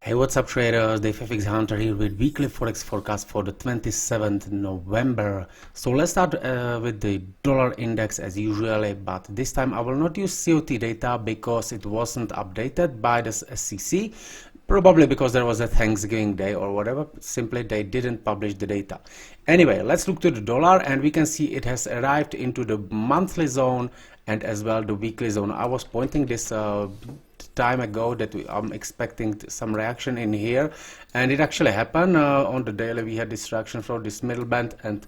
Hey, what's up traders? The FX Hunter here with weekly Forex forecast for the 27th November. So let's start with the dollar index as usual, but this time I will not use COT data because it wasn't updated by the SEC. Probably because there was a Thanksgiving day or whatever, simply they didn't publish the data. Anyway, let's look to the dollar and we can see it has arrived into the monthly zone and as well the weekly zone. I was pointing this time ago that I'm expecting some reaction in here, and it actually happened. On the daily we had this reaction from this middle band and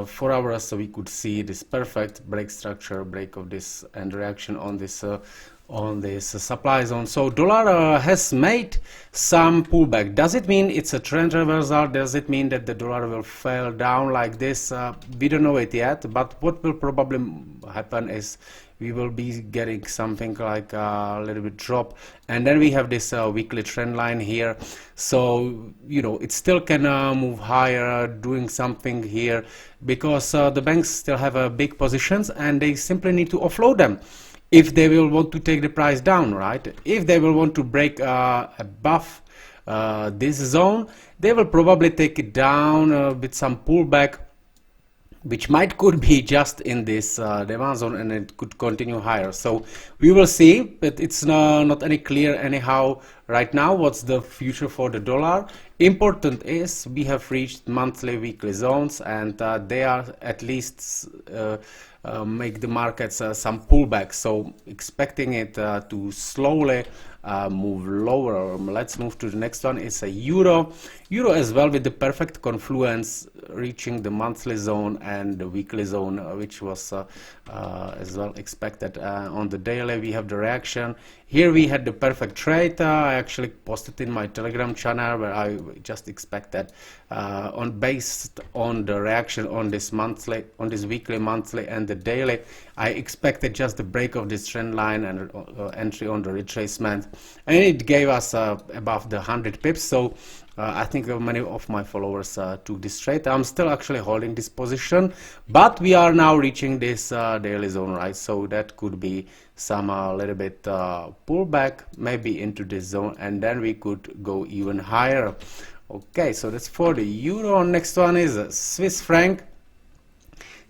4 hours, so we could see this perfect break structure, break of this and reaction on this supply zone. So dollar has made some pullback. Does it mean it's a trend reversal? Does it mean that the dollar will fall down like this? We don't know it yet, but what will probably happen is we will be getting something like a little bit drop, and then we have this weekly trend line here. So you know it still can move higher, doing something here, because the banks still have big positions and they simply need to offload them if they will want to take the price down, right? If they will want to break above this zone, they will probably take it down with some pullback, which could be just in this demand zone, and it could continue higher. So we will see, but it's not any clear anyhow right now what's the future for the dollar. Important is we have reached monthly, weekly zones, and they are at least make the markets some pullback. So expecting it to slowly move lower. Let's move to the next one. It's a euro as well, with the perfect confluence reaching the monthly zone and the weekly zone, which was as well expected. On the daily we have the reaction. Here we had the perfect trade. I actually posted in my Telegram channel where I just expected based on the reaction on this monthly, on this weekly, monthly and the daily, I expected just the break of this trend line and entry on the retracement, and it gave us above the 100 pips. So I think many of my followers took this trade. I'm still actually holding this position, but we are now reaching this daily zone, right? So that could be some little bit pullback maybe into this zone, and then we could go even higher. Okay, so that's for the euro. Next one is Swiss franc.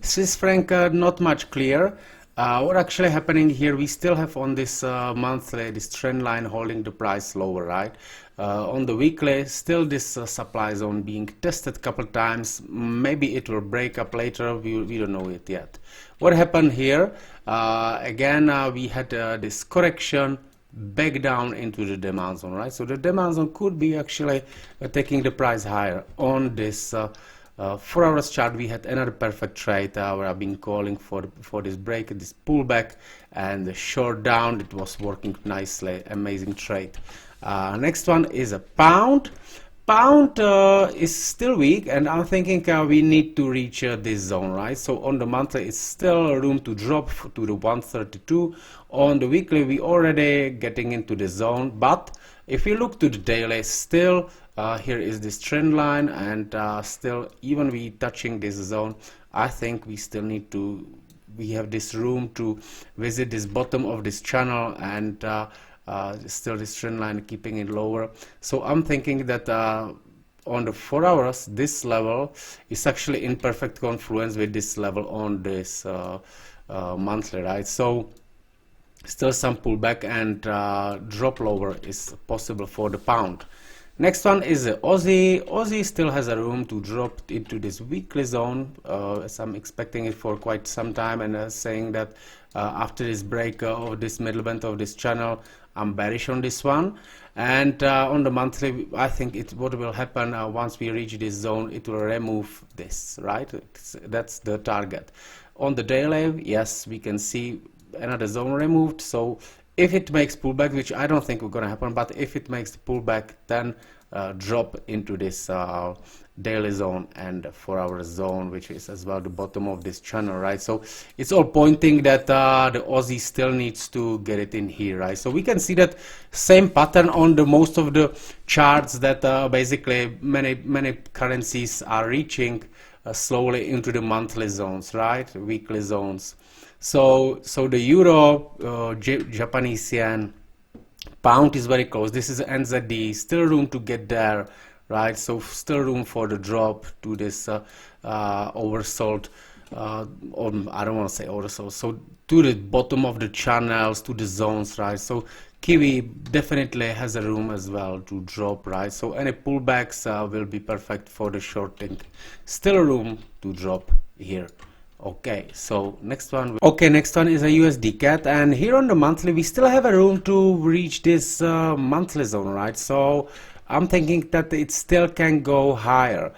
Swiss franc, not much clear. What actually happening here? We still have on this monthly this trend line holding the price lower, right? On the weekly, still this supply zone being tested a couple times. Maybe it will break up later. We don't know it yet. What happened here? Again, we had this correction back down into the demand zone, right? So the demand zone could be actually taking the price higher. On this 4 hours chart, we had another perfect trade where I've been calling for this break, this pullback, and the short down. It was working nicely. Amazing trade. Next one is a pound. Pound is still weak, and I'm thinking we need to reach this zone, right? So on the monthly, it's still room to drop to the 132. On the weekly, we already getting into the zone, but if we look to the daily, still here is this trend line, and still even we touching this zone, I think we still need to, we have this room to visit this bottom of this channel, and still this trend line keeping it lower. So I'm thinking that on the 4 hours, this level is actually in perfect confluence with this level on this monthly, right? So still some pullback and drop lower is possible for the pound. Next one is Aussie. Aussie still has a room to drop into this weekly zone, as I'm expecting it for quite some time, and saying that after this break of this middle band of this channel, I'm bearish on this one. And on the monthly, I think what will happen once we reach this zone, it will remove this, right? That's the target. On the daily, yes, we can see another zone removed. So if it makes pullback, which I don't think we're going to happen, but if it makes the pullback, then drop into this daily zone and 4 hour zone, which is as well the bottom of this channel, right? So it's all pointing that the Aussie still needs to get it in here, right? So we can see that same pattern on the most of the charts, that basically many currencies are reaching slowly into the monthly zones, right? Weekly zones. So the euro, Japanese yen, pound is very close. This is NZD, still room to get there, right? So still room for the drop to this oversold, or I don't want to say oversold, so to the bottom of the channels, to the zones, right? So Kiwi definitely has a room as well to drop, right? So any pullbacks will be perfect for the shorting. Still room to drop here. Okay, so next one. Okay, next one is a USD CAD, and here on the monthly we still have a room to reach this monthly zone, right? So I'm thinking that it still can go higher,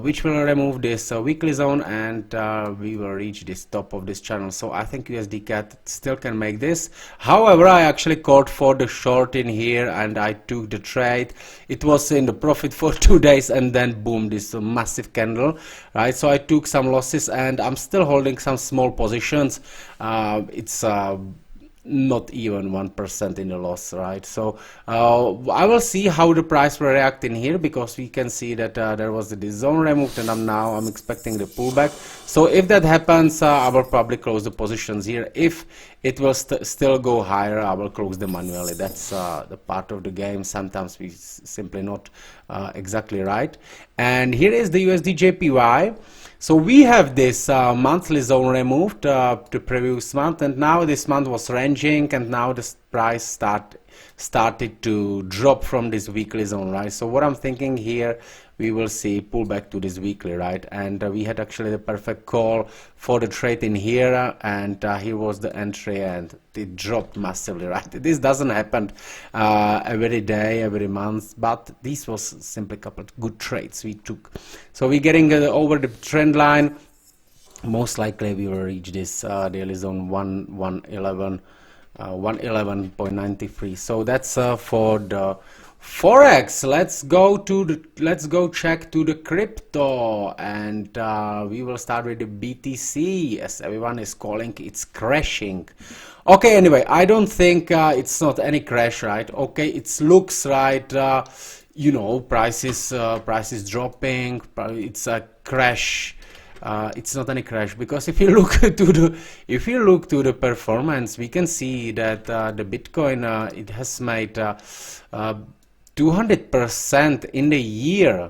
which will remove this weekly zone, and we will reach this top of this channel. So I think USD CAD still can make this. However, I actually called for the short in here and I took the trade. It was in the profit for 2 days, and then boom, this massive candle, right? So I took some losses and I'm still holding some small positions. It's not even 1% in the loss, right? So I will see how the price will react in here, because we can see that there was this zone removed, and I'm expecting the pullback. So if that happens, I will probably close the positions here. If it will still go higher, I will close them manually. That's the part of the game. Sometimes we simply not exactly right. And here is the USD JPY. So we have this monthly zone removed the previous month, and now this month was ranging, and now the price started to drop from this weekly zone, right? So what I'm thinking here, we will see pullback to this weekly, right? And we had actually the perfect call for the trade in here, and here was the entry, and it dropped massively, right? This doesn't happen every day, every month, but this was simply a couple of good trades we took. So we're getting over the trend line. Most likely we will reach this daily zone 111.93. So that's for the Forex. Let's go check to the crypto, and we will start with the BTC, as everyone is calling it's crashing. Okay, anyway, I don't think it's not any crash, right? Okay, it looks right, you know, prices dropping, it's a crash. It's not any crash, because if you look to the performance, we can see that the Bitcoin it has made 200% in the year,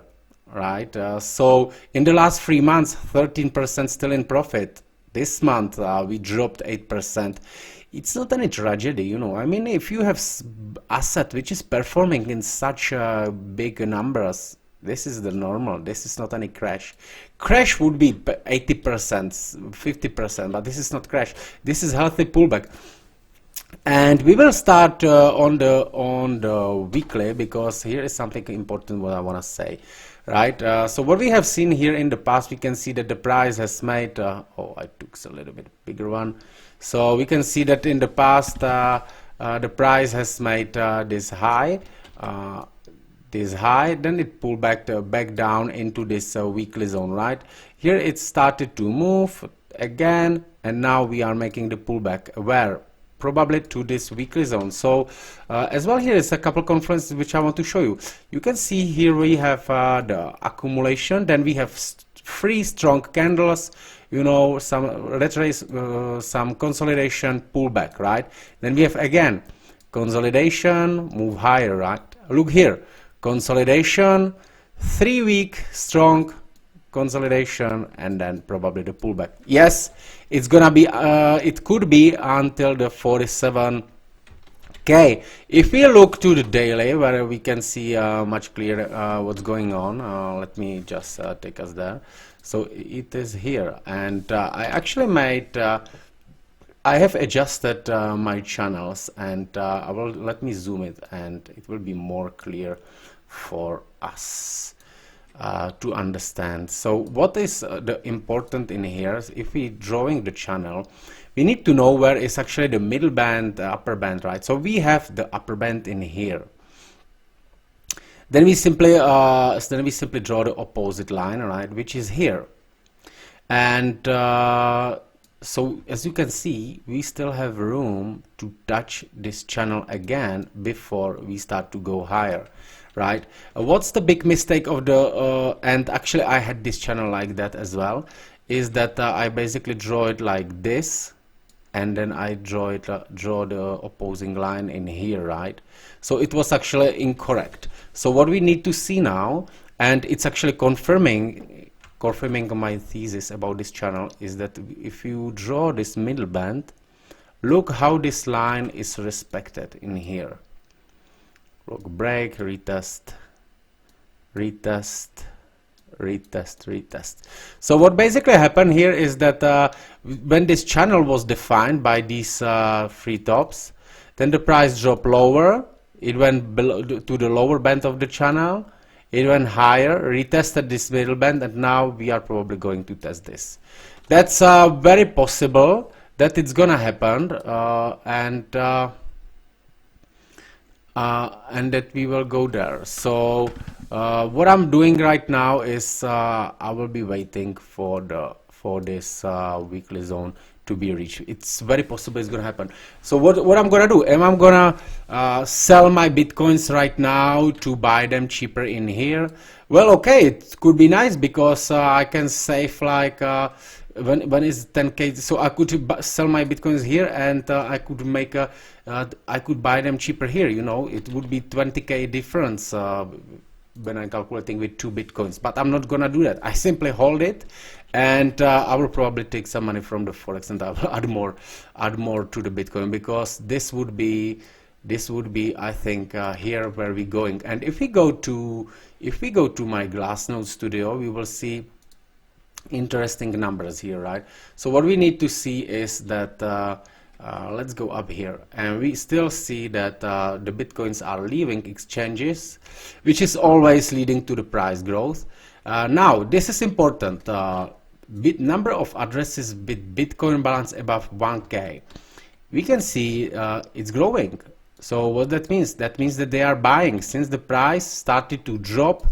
right? So in the last 3 months, 13% still in profit. This month we dropped 8%. It's not any tragedy, you know. I mean, if you have asset which is performing in such big numbers, this is the normal. This is not any crash. Crash would be 80%, 50%, but this is not crash. This is healthy pullback. And we will start on the weekly, because here is something important what I want to say, right? So what we have seen here in the past, we can see that the price has made oh, I took a little bit bigger one. So we can see that in the past the price has made this high, then it pulled back down into this weekly zone, right? Here it started to move again, and now we are making the pullback where probably to this weekly zone. So as well, here is a couple confluences which I want to show you. You can see here we have the accumulation, then we have 3 strong candles, you know, some retrace, some consolidation, pullback, right? Then we have again consolidation, move higher, right? Look here, consolidation, 3-week strong consolidation, and then probably the pullback. Yes, it's gonna be it could be until the 47k. If we look to the daily, where we can see much clearer what's going on, let me just take us there. So it is here, and I actually made I have adjusted my channels, and let me zoom it, and it will be more clear for us to understand. So what is the important in here is, if we drawing the channel, we need to know where is actually the middle band, upper band, right? So we have the upper band in here. Then we simply draw the opposite line, right, which is here. And so as you can see, we still have room to touch this channel again before we start to go higher, right? What's the big mistake of the and actually I had this channel like that as well, is that I basically draw it like this, and then I draw the opposing line in here, right? So it was actually incorrect. So what we need to see now, and it's actually confirming my thesis about this channel, is that if you draw this middle band, look how this line is respected in here. Look, break, retest, retest, retest, retest. So what basically happened here is that when this channel was defined by these three tops, then the price dropped lower, it went below to the lower band of the channel, it went higher, retested this middle band, and now we are probably going to test this. That's very possible that it's gonna happen, and that we will go there. So what I'm doing right now is I will be waiting for this weekly zone to be reached. It's very possible it's gonna happen. So what I'm gonna do? I'm gonna sell my bitcoins right now to buy them cheaper in here. Well, okay, it could be nice because I can save like when is 10k, so I could sell my bitcoins here, and I could make a I could buy them cheaper here, you know. It would be 20k difference when I'm calculating with 2 bitcoins, but I'm not gonna do that. I simply hold it, and I will probably take some money from the Forex, and I will add more to the Bitcoin, because this would be I think here where we're going. And if we go to my Glassnode studio, we will see interesting numbers here, right? So what we need to see is that let's go up here, and we still see that the bitcoins are leaving exchanges, which is always leading to the price growth. Now this is important, number of addresses with bitcoin balance above 1k. We can see it's growing. So what that means? That means that they are buying. Since the price started to drop,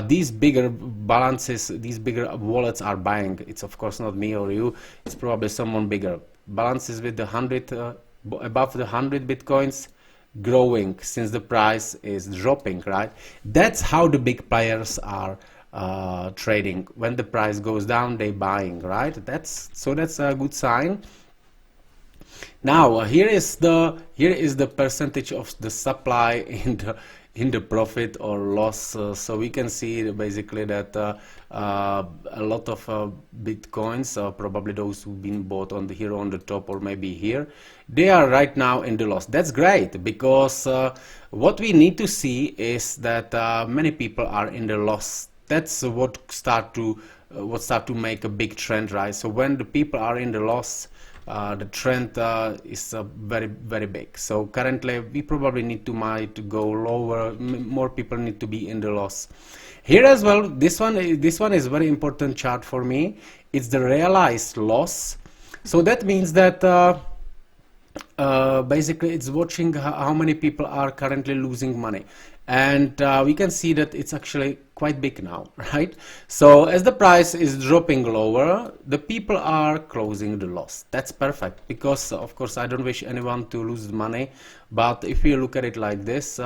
these bigger balances, these bigger wallets are buying. It's of course not me or you, it's probably someone bigger. Balances with the 100 above the 100 bitcoins growing since the price is dropping, right? That's how the big players are trading. When the price goes down, they buying, right? That's a good sign. Now here is the percentage of the supply in the profit or loss. So we can see basically that a lot of bitcoins, probably those who've been bought on here on the top or maybe here, they are right now in the loss. That's great, because what we need to see is that many people are in the loss. That's what start to make a big trend, right? So when the people are in the loss, the trend is very, very big. So currently we probably need to go lower. More people need to be in the loss. Here as well, this one is very important chart for me. It's the realized loss. So that means that basically it's watching how many people are currently losing money, and we can see that it's actually quite big now, right? So as the price is dropping lower, the people are closing the loss. That's perfect, because of course I don't wish anyone to lose money, but if you look at it like this,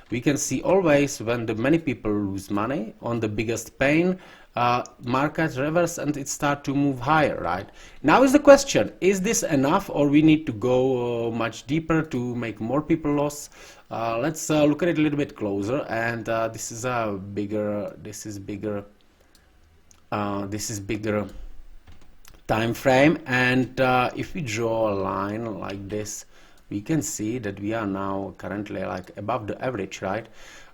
we can see always when the many people lose money on the biggest pain, market reverse and it start to move higher, right? Now is the question, is this enough, or we need to go much deeper to make more people lose? Let's look at it a little bit closer, and this is bigger time frame, and if we draw a line like this, we can see that we are now currently like above the average, right?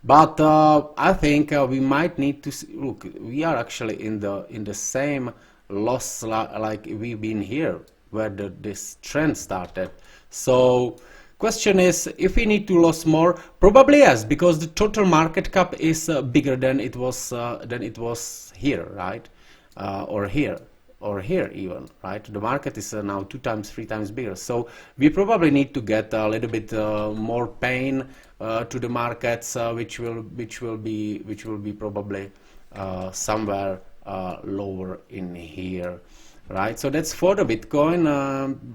But I think we might need to see, look, we are actually in the same loss like we've been here where this trend started. So question is, if we need to lose more, probably yes, because the total market cap is bigger than it was here, right? Or here even, right? The market is now 2 times, 3 times bigger. So we probably need to get a little bit more pain to the markets, which will be probably somewhere lower in here, right? So that's for the Bitcoin.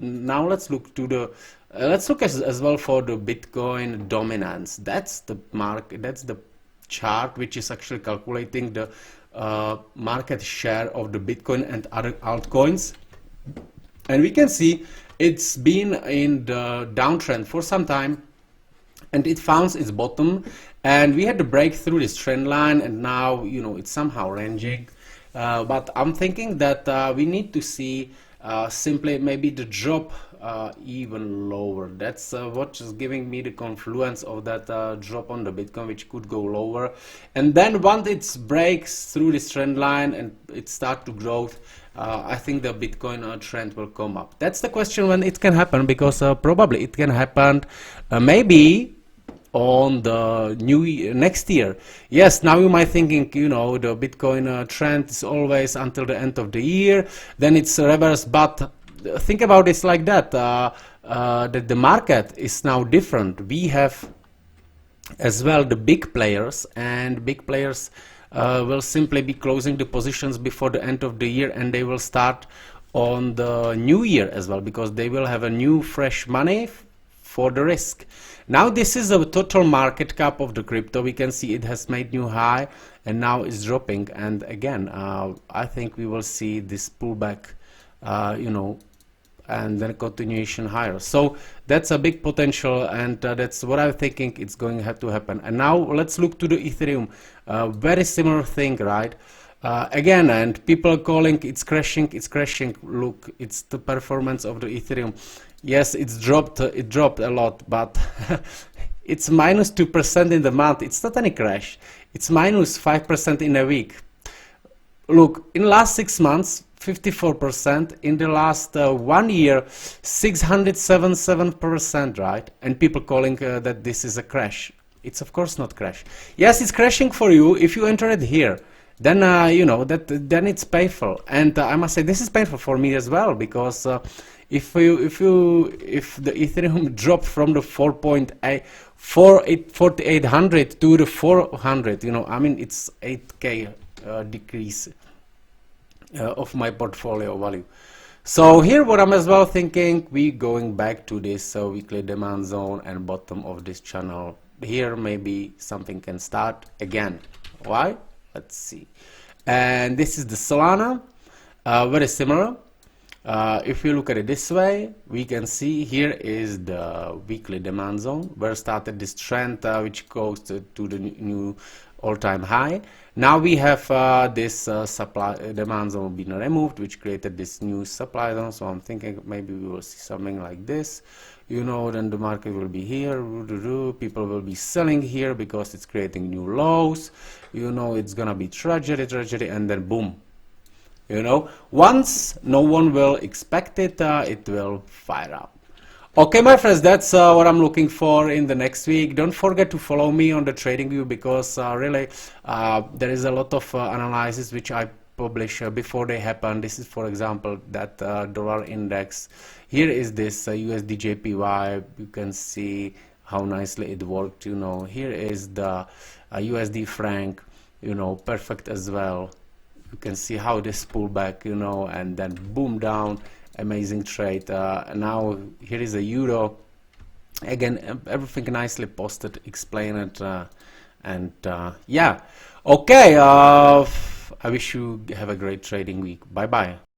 Now let's look to the let's look as well for the Bitcoin dominance. That's the market. That's the chart which is actually calculating the market share of the Bitcoin and other altcoins, and we can see It's been in the downtrend for some time, and it found its bottom, and we had to break through this trend line, and now it's somehow ranging, but I'm thinking that we need to see simply maybe the drop even lower. That's what is giving me the confluence of that drop on the Bitcoin, which could go lower, and then once it breaks through this trend line and it start to grow, I think the Bitcoin trend will come up. That's the question when it can happen, because probably it can happen maybe on the next year. Yes, now you might thinking, the Bitcoin trend is always until the end of the year, then it's reverse, but think about this like that, that the market is now different. We have as well the big players, and big players will simply be closing the positions before the end of the year, and they will start on the new year as well, because they will have a new fresh money for the risk. Now this is a total market cap of the crypto. We can see it has made new high and now it's dropping, and again I think we will see this pullback, and then continuation higher. So that's a big potential, and that's what I'm thinking it's going to have to happen. And now let's look to the Ethereum. Very similar thing, right? Again, and people calling it's crashing, it's crashing. Look, it's the performance of the Ethereum. Yes, it dropped a lot, but it's minus 2% in the month. It's not any crash. It's minus 5% in a week. Look, in the last 6 months, 54%. In the last 1 year, 677%, right? And people calling that this is a crash. It's of course not crash. Yes, it's crashing for you if you enter it here. Then then it's painful, and I must say this is painful for me as well, because if the Ethereum dropped from the 4,800 to the 400, I mean it's 8k decrease of my portfolio value. So here what I'm as well thinking, we going back to this weekly demand zone and bottom of this channel. Here maybe something can start again. Why? Let's see. And this is the Solana, very similar. If you look at it this way, we can see here is the weekly demand zone where started this trend which goes to the new all-time high. Now we have this supply demand zone being removed, which created this new supply zone. So I'm thinking maybe we will see something like this. Then the market will be here, people will be selling here because it's creating new lows. It's gonna be tragedy, and then boom. Once no one will expect it, it will fire up. Okay, my friends, that's what I'm looking for in the next week. Don't forget to follow me on the TradingView, because really there is a lot of analysis which I publish before they happen. This is, for example, that dollar index. Here is this USD JPY. You can see how nicely it worked. Here is the USD franc. Perfect as well. You can see how this pullback, and then boom down. Amazing trade. Now here is a euro. Again, everything nicely posted, explain it, and yeah. Okay. I wish you have a great trading week. Bye bye.